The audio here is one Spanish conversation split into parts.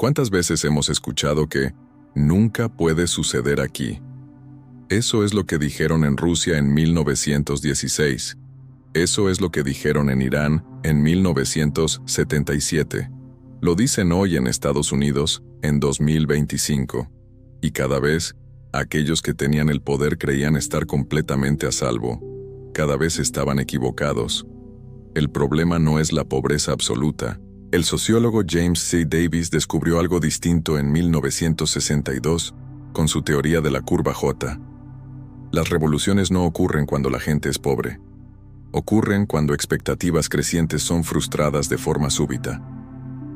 ¿Cuántas veces hemos escuchado que nunca puede suceder aquí? Eso es lo que dijeron en Rusia en 1916. Eso es lo que dijeron en Irán en 1977. Lo dicen hoy en Estados Unidos en 2025. Y cada vez, aquellos que tenían el poder creían estar completamente a salvo. Cada vez estaban equivocados. El problema no es la pobreza absoluta. El sociólogo James C. Davis descubrió algo distinto en 1962 con su teoría de la curva J. Las revoluciones no ocurren cuando la gente es pobre. Ocurren cuando expectativas crecientes son frustradas de forma súbita.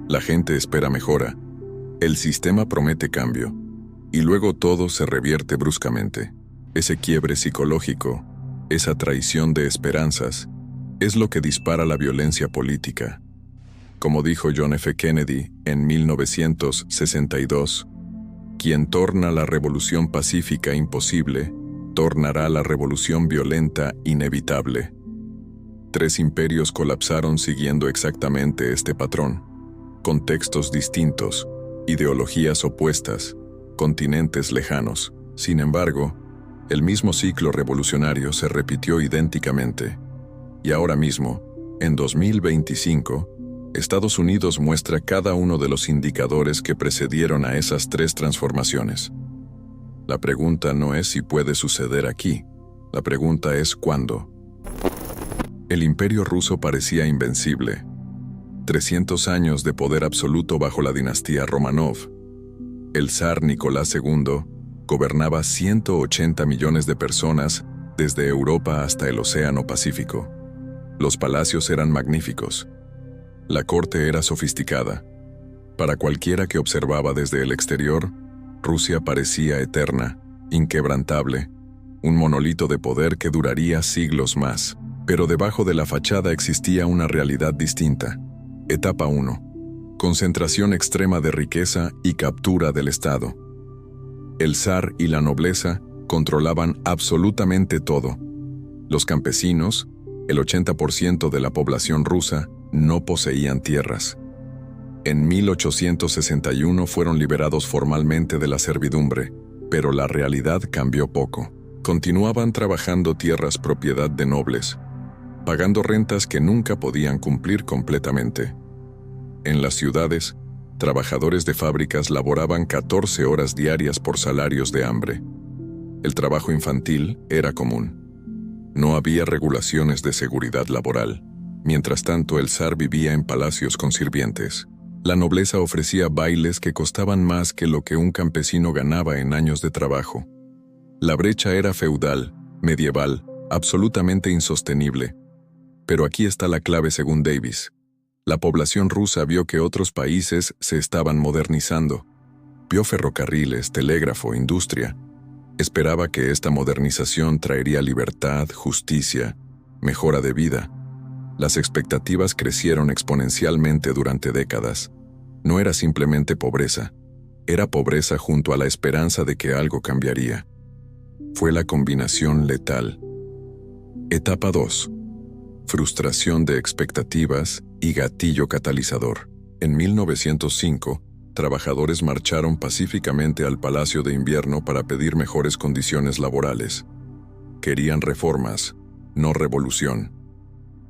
La gente espera mejora. El sistema promete cambio. Y luego todo se revierte bruscamente. Ese quiebre psicológico, esa traición de esperanzas, es lo que dispara la violencia política. Como dijo John F. Kennedy en 1962, quien torna la revolución pacífica imposible, tornará la revolución violenta inevitable. 3 imperios colapsaron siguiendo exactamente este patrón. Contextos distintos, ideologías opuestas, continentes lejanos. Sin embargo, el mismo ciclo revolucionario se repitió idénticamente. Y ahora mismo, en 2025, Estados Unidos muestra cada uno de los indicadores que precedieron a esas 3 transformaciones. La pregunta no es si puede suceder aquí, la pregunta es ¿cuándo? El imperio ruso parecía invencible. 300 años de poder absoluto bajo la dinastía Romanov. El zar Nicolás II gobernaba 180 millones de personas desde Europa hasta el Océano Pacífico. Los palacios eran magníficos. La corte era sofisticada. Para cualquiera que observaba desde el exterior, Rusia parecía eterna, inquebrantable, un monolito de poder que duraría siglos más. Pero debajo de la fachada existía una realidad distinta. Etapa 1. Concentración extrema de riqueza y captura del Estado. El zar y la nobleza controlaban absolutamente todo. Los campesinos, el 80% de la población rusa, no poseían tierras. En 1861 fueron liberados formalmente de la servidumbre, pero la realidad cambió poco. Continuaban trabajando tierras propiedad de nobles, pagando rentas que nunca podían cumplir completamente. En las ciudades, trabajadores de fábricas laboraban 14 horas diarias por salarios de hambre. El trabajo infantil era común. No había regulaciones de seguridad laboral. Mientras tanto, el zar vivía en palacios con sirvientes. La nobleza ofrecía bailes que costaban más que lo que un campesino ganaba en años de trabajo. La brecha era feudal, medieval, absolutamente insostenible. Pero aquí está la clave según Davis. La población rusa vio que otros países se estaban modernizando. Vio ferrocarriles, telégrafo, industria. Esperaba que esta modernización traería libertad, justicia, mejora de vida. Las expectativas crecieron exponencialmente durante décadas. No era simplemente pobreza. Era pobreza junto a la esperanza de que algo cambiaría. Fue la combinación letal. Etapa 2. Frustración de expectativas y gatillo catalizador. En 1905, trabajadores marcharon pacíficamente al Palacio de Invierno para pedir mejores condiciones laborales. Querían reformas, no revolución.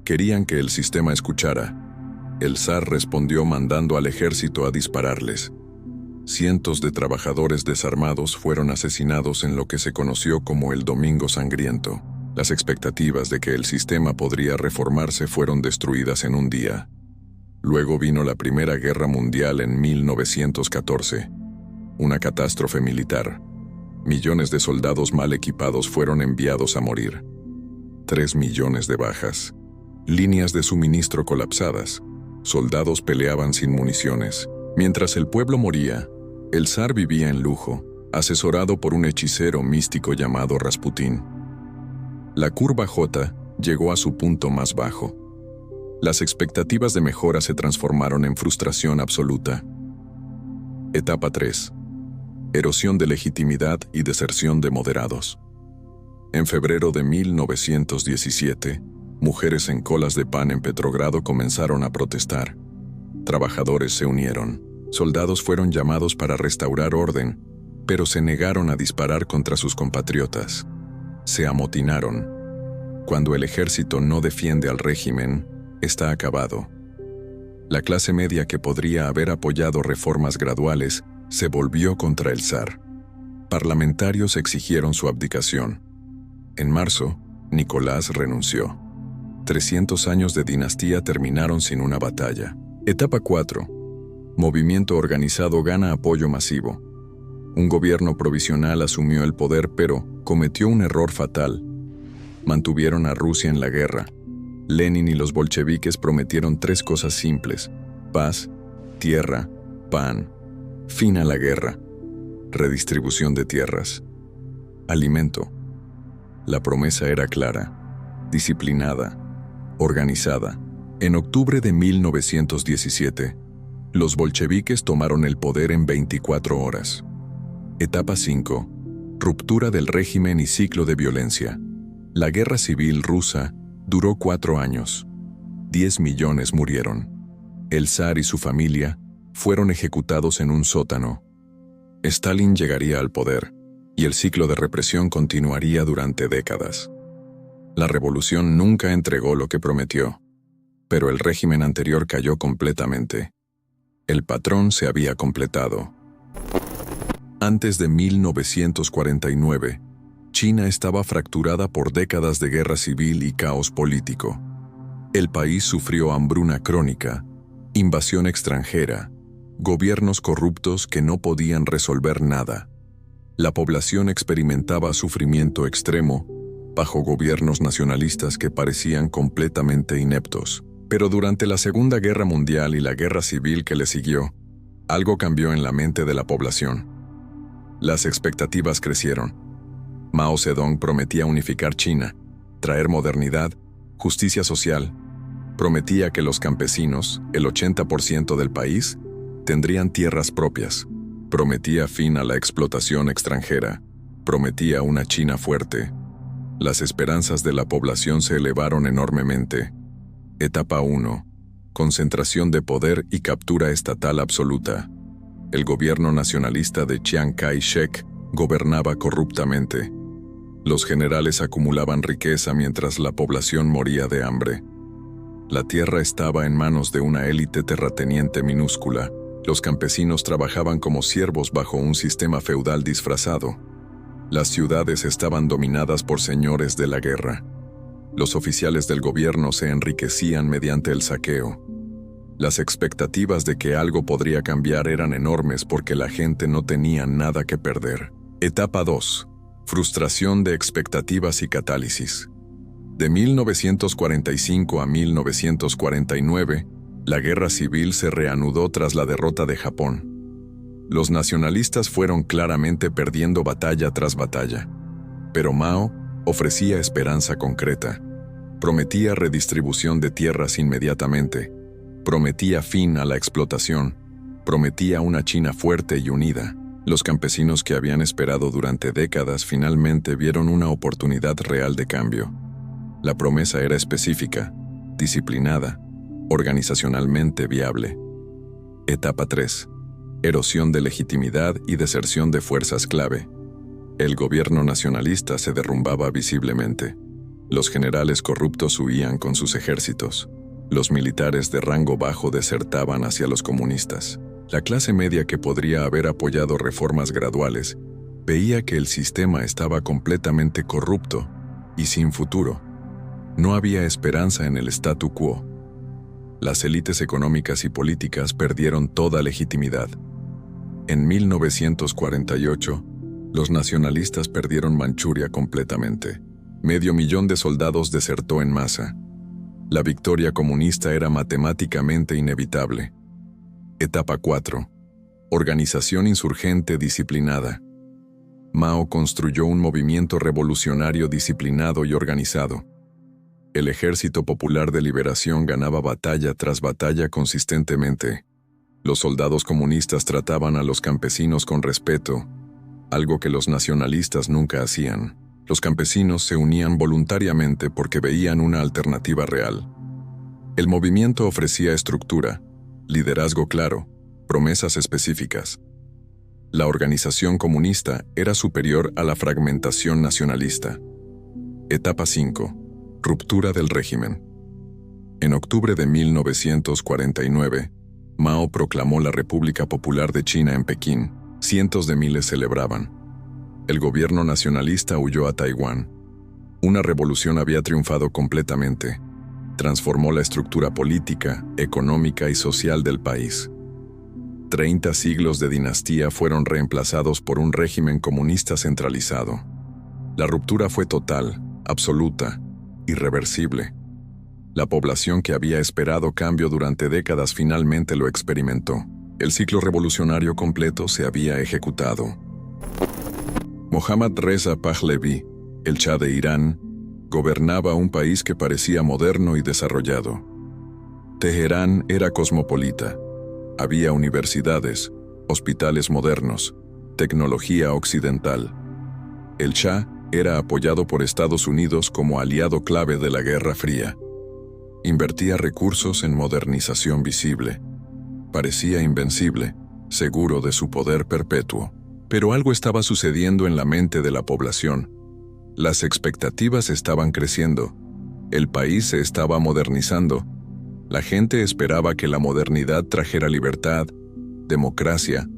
Querían que el sistema escuchara. El zar respondió mandando al ejército a dispararles. Cientos de trabajadores desarmados fueron asesinados en lo que se conoció como el Domingo Sangriento. Las expectativas de que el sistema podría reformarse fueron destruidas en un día. Luego vino la Primera Guerra Mundial en 1914. Una catástrofe militar. Millones de soldados mal equipados fueron enviados a morir. 3 millones de bajas. Líneas de suministro colapsadas. Soldados peleaban sin municiones. Mientras el pueblo moría, el zar vivía en lujo, asesorado por un hechicero místico llamado Rasputín. La curva J llegó a su punto más bajo. Las expectativas de mejora se transformaron en frustración absoluta. Etapa 3. Erosión de legitimidad y deserción de moderados. En febrero de 1917, mujeres en colas de pan en Petrogrado comenzaron a protestar. Trabajadores se unieron. Soldados fueron llamados para restaurar orden, pero se negaron a disparar contra sus compatriotas. Se amotinaron. Cuando el ejército no defiende al régimen, está acabado. La clase media que podría haber apoyado reformas graduales se volvió contra el zar. Parlamentarios exigieron su abdicación. En marzo, Nicolás renunció. 300 años de dinastía terminaron sin una batalla. Etapa 4. Movimiento organizado gana apoyo masivo. Un gobierno provisional asumió el poder, pero cometió un error fatal. Mantuvieron a Rusia en la guerra. Lenin y los bolcheviques prometieron 3 cosas simples: paz, tierra, pan. Fin a la guerra. Redistribución de tierras. Alimento. La promesa era clara, disciplinada, organizada. En octubre de 1917, los bolcheviques tomaron el poder en 24 horas. Etapa 5. Ruptura del régimen y ciclo de violencia. La guerra civil rusa duró 4 años. 10 millones murieron. El zar y su familia fueron ejecutados en un sótano. Stalin llegaría al poder, y el ciclo de represión continuaría durante décadas. La revolución nunca entregó lo que prometió, pero el régimen anterior cayó completamente. El patrón se había completado. Antes de 1949, China estaba fracturada por décadas de guerra civil y caos político. El país sufrió hambruna crónica, invasión extranjera, gobiernos corruptos que no podían resolver nada. La población experimentaba sufrimiento extremo bajo gobiernos nacionalistas que parecían completamente ineptos. Pero durante la Segunda Guerra Mundial y la guerra civil que le siguió, algo cambió en la mente de la población. Las expectativas crecieron. Mao Zedong prometía unificar China, traer modernidad, justicia social. Prometía que los campesinos, el 80% del país, tendrían tierras propias. Prometía fin a la explotación extranjera. Prometía una China fuerte. Las esperanzas de la población se elevaron enormemente. Etapa 1. Concentración de poder y captura estatal absoluta. El gobierno nacionalista de Chiang Kai-shek gobernaba corruptamente. Los generales acumulaban riqueza mientras la población moría de hambre. La tierra estaba en manos de una élite terrateniente minúscula. Los campesinos trabajaban como siervos bajo un sistema feudal disfrazado. Las ciudades estaban dominadas por señores de la guerra. Los oficiales del gobierno se enriquecían mediante el saqueo. Las expectativas de que algo podría cambiar eran enormes porque la gente no tenía nada que perder. Etapa 2. Frustración de expectativas y catálisis. De 1945 a 1949, la guerra civil se reanudó tras la derrota de Japón. Los nacionalistas fueron claramente perdiendo batalla tras batalla. Pero Mao ofrecía esperanza concreta. Prometía redistribución de tierras inmediatamente. Prometía fin a la explotación. Prometía una China fuerte y unida. Los campesinos que habían esperado durante décadas finalmente vieron una oportunidad real de cambio. La promesa era específica, disciplinada, organizacionalmente viable. Etapa 3. Erosión de legitimidad y deserción de fuerzas clave. El gobierno nacionalista se derrumbaba visiblemente. Los generales corruptos huían con sus ejércitos. Los militares de rango bajo desertaban hacia los comunistas. La clase media que podría haber apoyado reformas graduales veía que el sistema estaba completamente corrupto y sin futuro. No había esperanza en el statu quo. Las élites económicas y políticas perdieron toda legitimidad. En 1948, los nacionalistas perdieron Manchuria completamente. 500,000 de soldados desertó en masa. La victoria comunista era matemáticamente inevitable. Etapa 4. Organización insurgente disciplinada. Mao construyó un movimiento revolucionario disciplinado y organizado. El Ejército Popular de Liberación ganaba batalla tras batalla consistentemente. Los soldados comunistas trataban a los campesinos con respeto, algo que los nacionalistas nunca hacían. Los campesinos se unían voluntariamente porque veían una alternativa real. El movimiento ofrecía estructura, liderazgo claro, Promesas específicas. La organización comunista era superior a la fragmentación nacionalista. Etapa 5. Ruptura del régimen. En octubre de 1949, Mao proclamó la República Popular de China en Pekín. Cientos de miles celebraban. El gobierno nacionalista huyó a Taiwán. Una revolución había triunfado completamente. Transformó la estructura política, económica y social del país. 30 siglos de dinastía fueron reemplazados por un régimen comunista centralizado. La ruptura fue total, absoluta, irreversible. La población que había esperado cambio durante décadas finalmente lo experimentó. El ciclo revolucionario completo se había ejecutado. Mohammad Reza Pahlavi, el Shah de Irán, gobernaba un país que parecía moderno y desarrollado. Teherán era cosmopolita. Había universidades, hospitales modernos, tecnología occidental. El Shah era apoyado por Estados Unidos como aliado clave de la Guerra Fría. Invertía recursos en modernización visible. Parecía invencible, seguro de su poder perpetuo. Pero algo estaba sucediendo en la mente de la población. Las expectativas estaban creciendo. El país se estaba modernizando. La gente esperaba que la modernidad trajera libertad, democracia,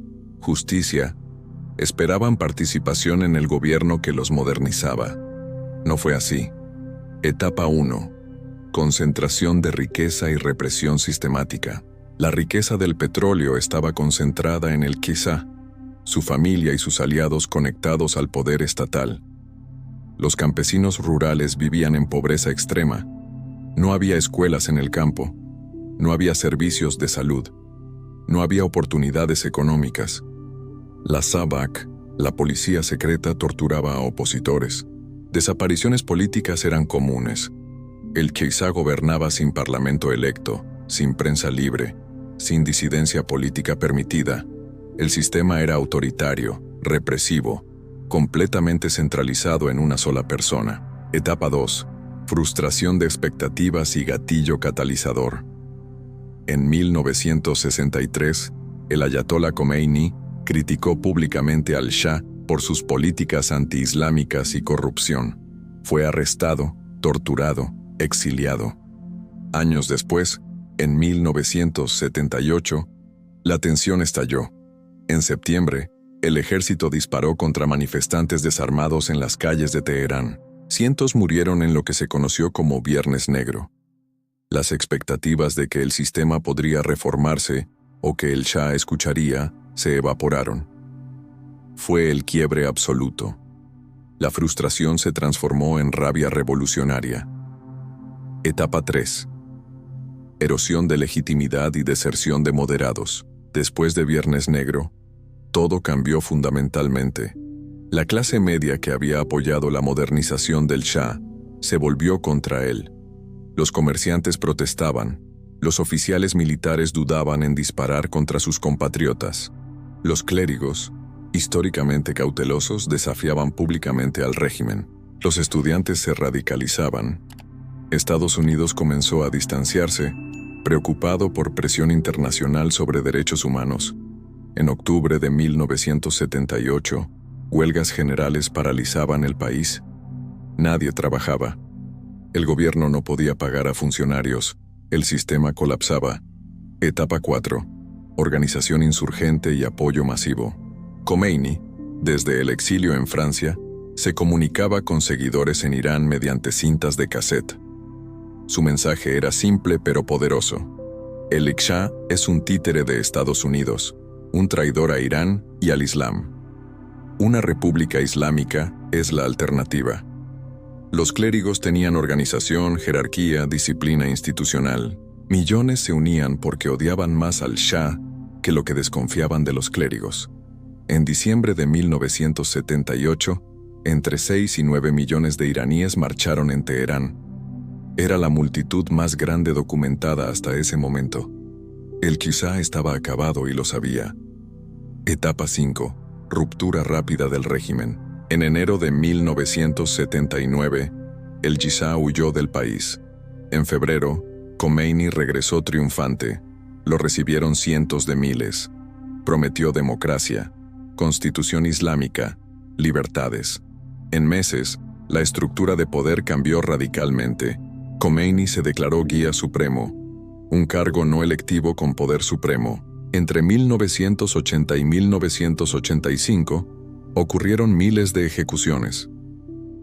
justicia. Esperaban participación en el gobierno que los modernizaba. No fue así. Etapa 1. Concentración de riqueza y represión sistemática. La riqueza del petróleo estaba concentrada en el Shah, su familia y sus aliados conectados al poder estatal. Los campesinos rurales vivían en pobreza extrema. No había escuelas en el campo. No había servicios de salud. No había oportunidades económicas. La SAVAK, la policía secreta, torturaba a opositores. Desapariciones políticas eran comunes. El Shah gobernaba sin parlamento electo, sin prensa libre, sin disidencia política permitida. El sistema era autoritario, represivo, completamente centralizado en una sola persona. Etapa 2. Frustración de expectativas y gatillo catalizador. En 1963, el ayatolá Khomeini criticó públicamente al Shah por sus políticas antiislámicas y corrupción. Fue arrestado, torturado, exiliado. Años después, en 1978, la tensión estalló. En septiembre, el ejército disparó contra manifestantes desarmados en las calles de Teherán. Cientos murieron en lo que se conoció como Viernes Negro. Las expectativas de que el sistema podría reformarse o que el Shah escucharía se evaporaron. Fue el quiebre absoluto. La frustración se transformó en rabia revolucionaria. Etapa 3. Erosión de legitimidad y deserción de moderados. Después de Viernes Negro, todo cambió fundamentalmente. La clase media que había apoyado la modernización del Shah se volvió contra él. Los comerciantes protestaban. Los oficiales militares dudaban en disparar contra sus compatriotas. Los clérigos, históricamente cautelosos, desafiaban públicamente al régimen. Los estudiantes se radicalizaban. Estados Unidos comenzó a distanciarse, preocupado por presión internacional sobre derechos humanos. En octubre de 1978, huelgas generales paralizaban el país. Nadie trabajaba. El gobierno no podía pagar a funcionarios. El sistema colapsaba. Etapa 4. Organización insurgente y apoyo masivo. Khomeini, desde el exilio en Francia, se comunicaba con seguidores en Irán mediante cintas de cassette. Su mensaje era simple pero poderoso. El Shah es un títere de Estados Unidos, un traidor a Irán y al Islam. Una república islámica es la alternativa. Los clérigos tenían organización, jerarquía, disciplina institucional. Millones se unían porque odiaban más al Shah que lo que desconfiaban de los clérigos. En diciembre de 1978, entre 6 y 9 millones de iraníes marcharon en Teherán. Era la multitud más grande documentada hasta ese momento. El Shah estaba acabado y lo sabía. Etapa 5. Ruptura rápida del régimen. En enero de 1979, el Shah huyó del país. En febrero, Khomeini regresó triunfante. Lo recibieron cientos de miles. Prometió democracia, constitución islámica, libertades. En meses, la estructura de poder cambió radicalmente. Khomeini se declaró guía supremo, un cargo no electivo con poder supremo. Entre 1980 y 1985, ocurrieron miles de ejecuciones.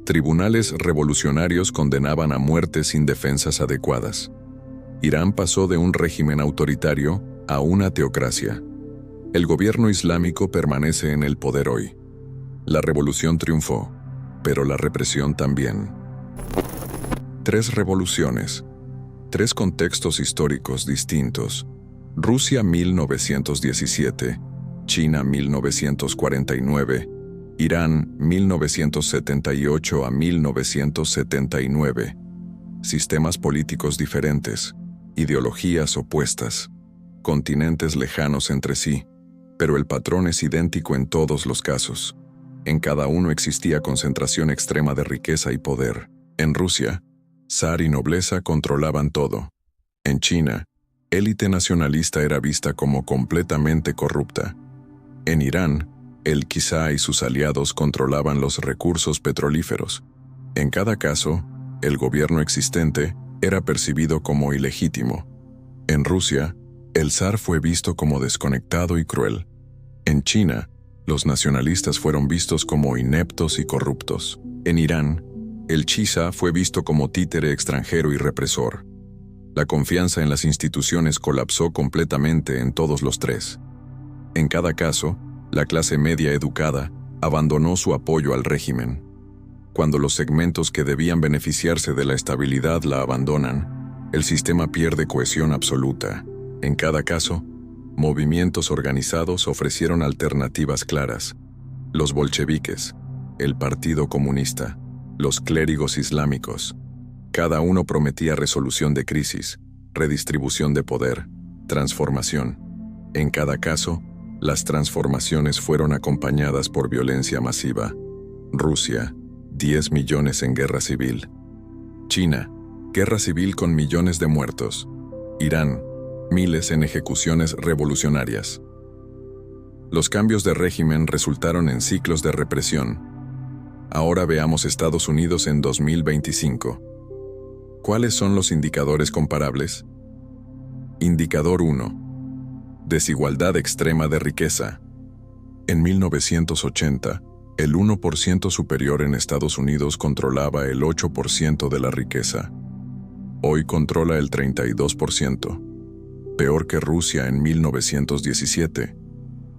Tribunales revolucionarios condenaban a muerte sin defensas adecuadas. Irán pasó de un régimen autoritario a una teocracia. El gobierno islámico permanece en el poder hoy. La revolución triunfó, pero la represión también. 3 revoluciones. 3 contextos históricos distintos. Rusia 1917, China 1949, Irán 1978 a 1979. Sistemas políticos diferentes, ideologías opuestas, continentes lejanos entre sí, pero el patrón es idéntico en todos los casos. En cada uno existía concentración extrema de riqueza y poder. En Rusia, zar y nobleza controlaban todo. En China, élite nacionalista era vista como completamente corrupta. En Irán, el Qizá y sus aliados controlaban los recursos petrolíferos. En cada caso, el gobierno existente era percibido como ilegítimo. En Rusia, el zar fue visto como desconectado y cruel. En China, los nacionalistas fueron vistos como ineptos y corruptos. En Irán, el Qizá fue visto como títere extranjero y represor. La confianza en las instituciones colapsó completamente en todos los 3. En cada caso, la clase media educada abandonó su apoyo al régimen. Cuando los segmentos que debían beneficiarse de la estabilidad la abandonan, el sistema pierde cohesión absoluta. En cada caso, movimientos organizados ofrecieron alternativas claras. Los bolcheviques, el Partido Comunista, los clérigos islámicos. Cada uno prometía resolución de crisis, redistribución de poder, transformación. En cada caso, las transformaciones fueron acompañadas por violencia masiva. Rusia, 10 millones en guerra civil. China, guerra civil con millones de muertos. Irán, miles en ejecuciones revolucionarias. Los cambios de régimen resultaron en ciclos de represión. Ahora veamos Estados Unidos en 2025. ¿Cuáles son los indicadores comparables? Indicador 1. Desigualdad extrema de riqueza. En 1980, el 1% superior en Estados Unidos controlaba el 8% de la riqueza. Hoy controla el 32%. Peor que Rusia en 1917.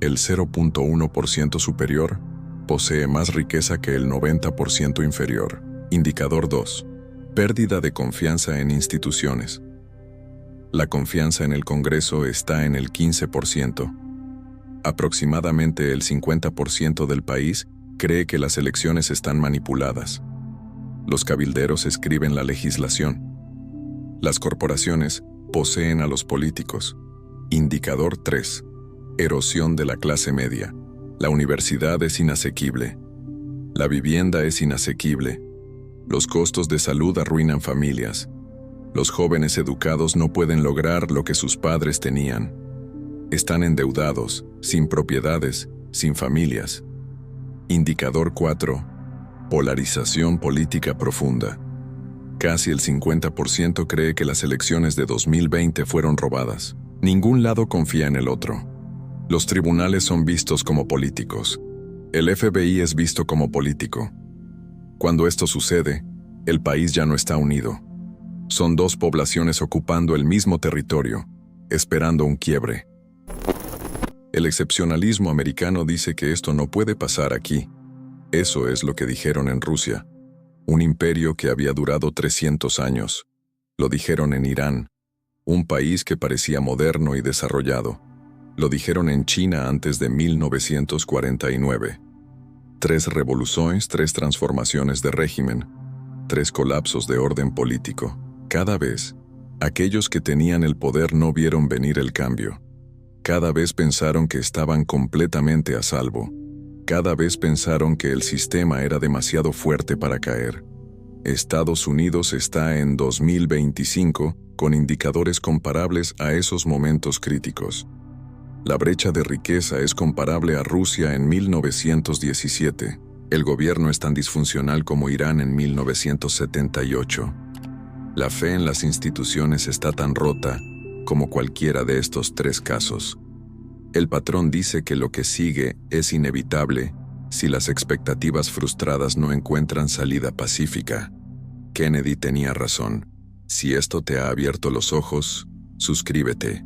El 0.1% superior posee más riqueza que el 90% inferior. Indicador 2. Pérdida de confianza en instituciones. La confianza en el Congreso está en el 15%. Aproximadamente el 50% del país cree que las elecciones están manipuladas. Los cabilderos escriben la legislación. Las corporaciones poseen a los políticos. Indicador 3. Erosión de la clase media. La universidad es inasequible. La vivienda es inasequible. Los costos de salud arruinan familias. Los jóvenes educados no pueden lograr lo que sus padres tenían. Están endeudados, sin propiedades, sin familias. Indicador 4. Polarización política profunda. Casi el 50% cree que las elecciones de 2020 fueron robadas. Ningún lado confía en el otro. Los tribunales son vistos como políticos. El FBI es visto como político. Cuando esto sucede, el país ya no está unido. Son 2 poblaciones ocupando el mismo territorio, esperando un quiebre. El excepcionalismo americano dice que esto no puede pasar aquí. Eso es lo que dijeron en Rusia. Un imperio que había durado 300 años. Lo dijeron en Irán, un país que parecía moderno y desarrollado. Lo dijeron en China antes de 1949. 3 revoluciones, 3 transformaciones de régimen, 3 colapsos de orden político. Cada vez, aquellos que tenían el poder no vieron venir el cambio. Cada vez pensaron que estaban completamente a salvo. Cada vez pensaron que el sistema era demasiado fuerte para caer. Estados Unidos está en 2025 con indicadores comparables a esos momentos críticos. La brecha de riqueza es comparable a Rusia en 1917. El gobierno es tan disfuncional como Irán en 1978. La fe en las instituciones está tan rota como cualquiera de estos tres casos. El patrón dice que lo que sigue es inevitable si las expectativas frustradas no encuentran salida pacífica. Kennedy tenía razón. Si esto te ha abierto los ojos, suscríbete,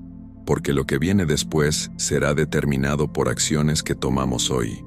porque lo que viene después será determinado por acciones que tomamos hoy.